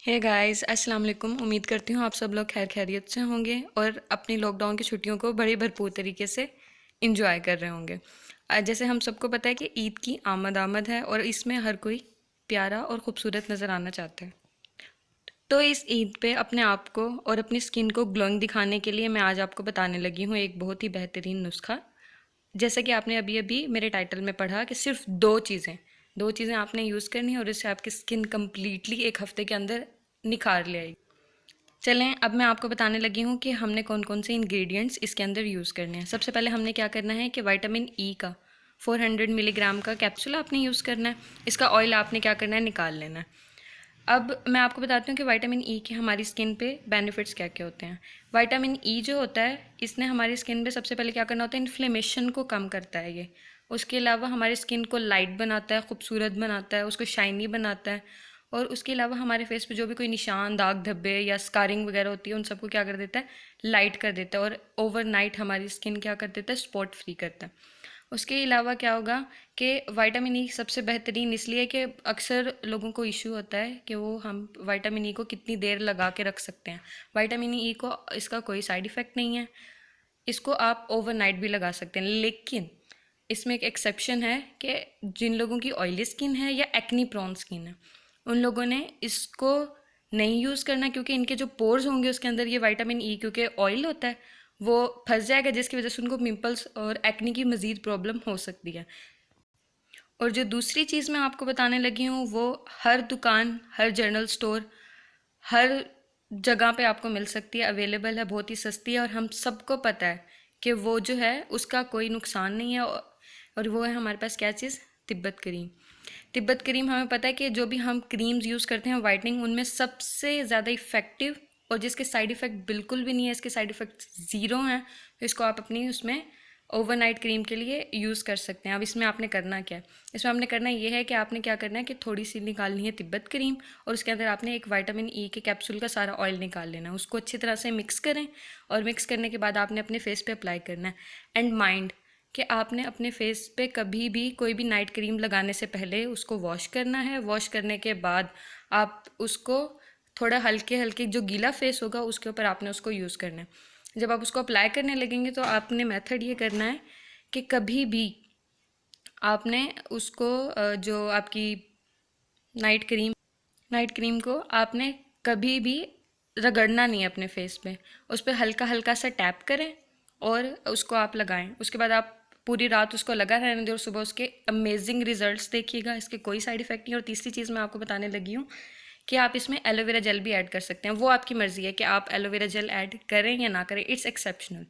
Hey guys, अस्सलाम वालेकुम। उम्मीद करती हूँ आप सब लोग खैर खैरियत से होंगे और अपनी लॉकडाउन की छुट्टियों को बड़े भरपूर तरीके से इंजॉय कर रहे होंगे। जैसे हम सबको पता है कि ईद की आमद है और इसमें हर कोई प्यारा और ख़ूबसूरत नज़र आना चाहता है। तो इस ईद पे अपने आप को और अपनी स्किन को ग्लोइंग दिखाने के लिए मैं आज आपको बताने लगी हूँ एक बहुत ही बेहतरीन नुस्खा। जैसे कि आपने अभी अभी मेरे टाइटल में पढ़ा कि सिर्फ दो चीज़ें आपने यूज़ करनी है और इससे आपकी स्किन कम्प्लीटली एक हफ्ते के अंदर निखार ले आएगी। चलें, अब मैं आपको बताने लगी हूँ कि हमने कौन कौन से इंग्रेडिएंट्स इसके अंदर यूज़ करने हैं। सबसे पहले हमने क्या करना है कि विटामिन ई का 400 मिलीग्राम का कैप्सूल आपने यूज़ करना है। इसका ऑयल आपने क्या करना है, निकाल लेना है। अब मैं आपको बताती हूँ कि विटामिन ई के हमारी स्किन पे बेनिफिट्स क्या क्या होते हैं। विटामिन ई जो होता है, इसने हमारी स्किन पे सबसे पहले क्या करना होता है, इन्फ्लेमेशन को कम करता है ये। उसके अलावा हमारी स्किन को लाइट बनाता है, खूबसूरत बनाता है, उसको शाइनी बनाता है। और उसके अलावा हमारे फेस पे जो भी कोई निशान, दाग धब्बे या स्कारिंग वगैरह होती है, उन सबको क्या कर देता है, लाइट कर देता है। और ओवरनाइट हमारी स्किन क्या कर देता है, स्पॉट फ्री करता है। उसके अलावा क्या होगा कि विटामिन ई सबसे बेहतरीन इसलिए कि अक्सर लोगों को इशू होता है कि वो हम विटामिन ई को कितनी देर लगा के रख सकते हैं। विटामिन ई को इसका कोई साइड इफ़ेक्ट नहीं है, इसको आप ओवरनाइट भी लगा सकते हैं। लेकिन इसमें एक एक्सेप्शन है कि जिन लोगों की ऑयली स्किन है या एक्नी प्रोन स्किन है, उन लोगों ने इसको नहीं यूज़ करना, क्योंकि इनके जो पोर्स होंगे उसके अंदर ये विटामिन ई, क्योंकि ऑयल होता है, वो फंस जाएगा, जिसकी वजह से उनको पिंपल्स और एक्नी की मज़ीद प्रॉब्लम हो सकती है। और जो दूसरी चीज़ मैं आपको बताने लगी हूँ, वो हर दुकान, हर जनरल स्टोर, हर जगह पे आपको मिल सकती है, अवेलेबल है, बहुत ही सस्ती है और हम सबको पता है कि वो जो है उसका कोई नुकसान नहीं है। और वो है हमारे पास क्या चीज़, तिब्बत करीम। तिब्बत करीम हमें पता है कि जो भी हम क्रीम्स यूज़ करते हैं वाइटनिंग, उनमें सबसे ज़्यादा इफ़ेक्टिव और जिसके साइड इफ़ेक्ट बिल्कुल भी नहीं है, इसके साइड इफ़ेक्ट ज़ीरो हैं, तो इसको आप अपनी उसमें ओवरनाइट क्रीम के लिए यूज़ कर सकते हैं। अब इसमें आपने करना क्या है, इसमें आपने करना ये है कि आपने क्या करना है कि थोड़ी सी निकालनी है तिब्बत क्रीम और उसके अंदर आपने एक विटामिन ई के कैप्सूल का सारा ऑयल निकाल लेना है। उसको अच्छी तरह से मिक्स करें और मिक्स करने के बाद आपने अपने फेस पे अप्लाई करना है। एंड माइंड कि आपने अपने फेस पे कभी भी कोई भी नाइट क्रीम लगाने से पहले उसको वॉश करना है। वॉश करने के बाद आप उसको थोड़ा हल्के हल्के, जो गीला फेस होगा उसके ऊपर आपने उसको यूज़ करना है। जब आप उसको अप्लाई करने लगेंगे तो आपने मेथड ये करना है कि कभी भी आपने उसको जो आपकी नाइट क्रीम को आपने कभी भी रगड़ना नहीं है अपने फेस पे। उस पर हल्का हल्का सा टैप करें और उसको आप लगाएं। उसके बाद आप पूरी रात उसको लगा रहने दें और सुबह उसके अमेजिंग रिजल्ट्स देखिएगा। इसके कोई साइड इफ़ेक्ट नहीं। और तीसरी चीज़ मैं आपको बताने लगी हूँ कि आप इसमें एलोवेरा जेल भी ऐड कर सकते हैं। वो आपकी मर्ज़ी है कि आप एलोवेरा जेल ऐड करें या ना करें, इट्स एक्सेप्शनल,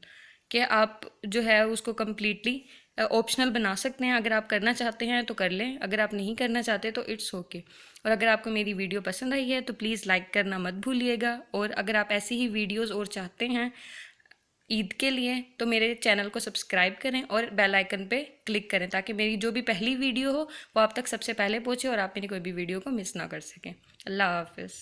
कि आप जो है उसको कम्प्लीटली ऑप्शनल बना सकते हैं। अगर आप करना चाहते हैं तो कर लें, अगर आप नहीं करना चाहते तो इट्स ओके। और अगर आपको मेरी वीडियो पसंद आई है तो प्लीज़ लाइक करना मत भूलिएगा। और अगर आप ऐसी ही वीडियोस और चाहते हैं ईद के लिए तो मेरे चैनल को सब्सक्राइब करें और बेल आइकन पे क्लिक करें, ताकि मेरी जो भी पहली वीडियो हो वो आप तक सबसे पहले पहुँचे और आप मेरी कोई भी वीडियो को मिस ना कर सकें। अल्लाह हाफ़िज़।